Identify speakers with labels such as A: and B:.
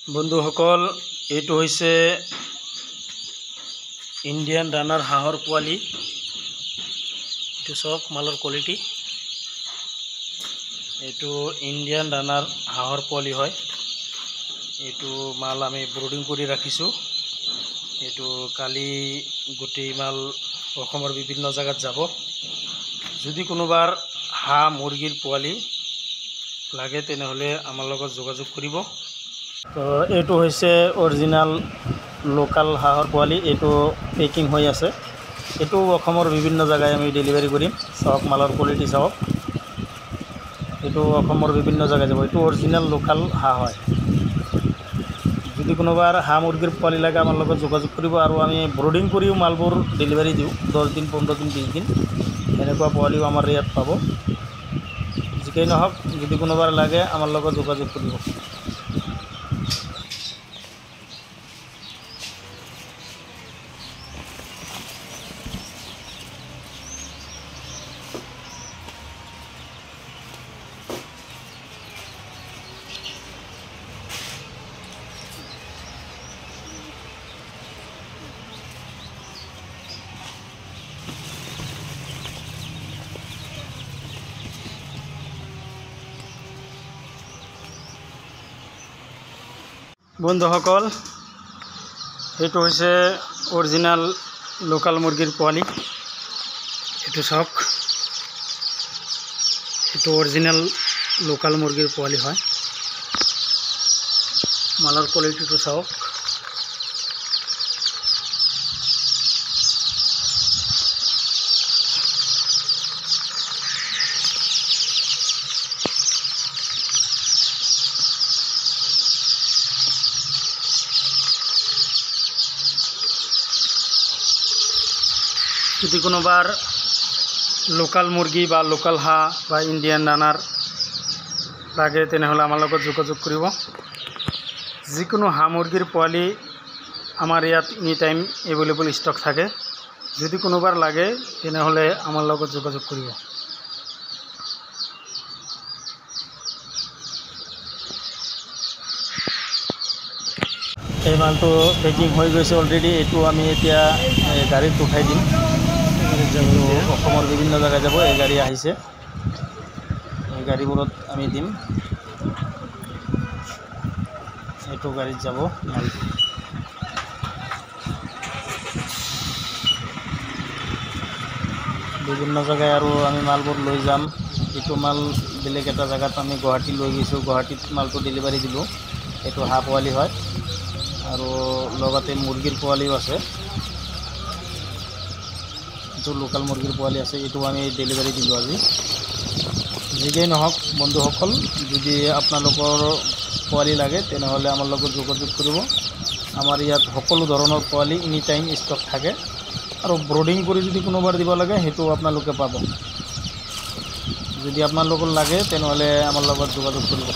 A: বন্ধুসকল, এইটো হৈছে ইণ্ডিয়ান ৰানাৰ হাঁহৰ পোৱালি। এইটো চাওক মালৰ কোৱালিটি। এইটো ইণ্ডিয়ান ৰানাৰ হাঁহৰ পোৱালি হয়। এইটো মাল আমি ব্ৰুডিং কৰি ৰাখিছোঁ। এইটো কালি গোটেই মাল অসমৰ বিভিন্ন জায়গাত যাব। যদি কোনোবাৰ হাঁহ মুৰ্গীৰ পোৱালি লাগে তেনেহ'লে আমাৰ লগত যোগাযোগ কৰিব। তো এইটো হৈছে অৰিজিনাল লোকাল হাঁহৰ পোৱালি। এইটো পেকিং হৈ আছে। এইটো অসমৰ বিভিন্ন জায়গায় আমি ডেলিভাৰী কৰিম। চাওক মালৰ কোৱালিটি চাওক। এইটো অসমৰ বিভিন্ন জায়গায় যাব। এইটো অৰিজিনাল লোকাল হাঁহ হয়। যদি কোনোবাৰ হাঁহ মুৰ্গীৰ পোৱালি লাগে আমাৰ লগত যোগাযোগ কৰিব। আৰু আমি ব্ৰুডিং কৰিও মালবোৰ ডেলিভাৰী দিওঁ। 10 দিন 15 দিন 20 দিন এনেকুৱা পোৱালিও আমাৰ ইয়াত পাব। যিকেই নহওক, যদি কোনোবাৰ লাগে আমাৰ লগত যোগাযোগ কৰিব। বন্ধুসকল, এইটো হৈছে অৰিজিনাল লোকাল মুৰ্গীৰ পোৱালি। এইটো চাওক, এইটো অৰিজিনাল লোকাল মুৰ্গীৰ পোৱালি হয়। মালৰ কোৱালিটিটো চাওক। যদি কোনোবাৰ লোকাল মুৰ্গী বা লোকাল হাঁহ বা ইণ্ডিয়ান ৰানাৰ লাগে তেনেহ'লে আমাৰ লগত যোগাযোগ কৰিব। যিকোনো হাঁহ মুৰ্গীৰ পোৱালি আমাৰ ইয়াত এনি টাইম এভেইলেবল ষ্টক থাকে। যদি কোনোবাৰ লাগে তেনেহ'লে আমাৰ লগত যোগাযোগ কৰিব। এই মালটো পেকিং হৈ গৈছে অলৰেডি। এইটো আমি এতিয়া গাড়ীত উঠাই দিম। অসমৰ বিভিন্ন জায়গায় যাব। এই গাড়ী আহিছে, এই গাড়ীবোৰত আমি দিম। এইটো গাড়ীত যাব মাল। বিভিন্ন জায়গায় আৰু আমি মালবোৰ লৈ যাম। এইটো মাল বেলেগ এটা জায়গাত আমি গুৱাহাটী লৈ গৈছোঁ। গুৱাহাটীত মালটো ডেলিভাৰী দিলোঁ। এইটো হাঁহ পোৱালি হয় আৰু লগতে মুৰ্গীৰ পোৱালিও আছে। এইটো লোকাল মুৰ্গীৰ পোৱালি আছে। এইটো আমি ডেলিভাৰী দিলোঁ আজি। যিকেই নহওক বন্ধুসকল, যদি আপোনালোকৰ পোৱালি লাগে তেনেহ'লে আমাৰ লগত যোগাযোগ কৰিব। আমাৰ ইয়াত সকলো ধৰণৰ পোৱালি এনি টাইম ষ্টক থাকে। আৰু ব্ৰুডিং কৰি যদি কোনোবাৰ দিব লাগে সেইটো আপোনালোকে পাব। যদি আপোনালোকৰ লাগে তেনেহ'লে আমাৰ লগত যোগাযোগ কৰিব।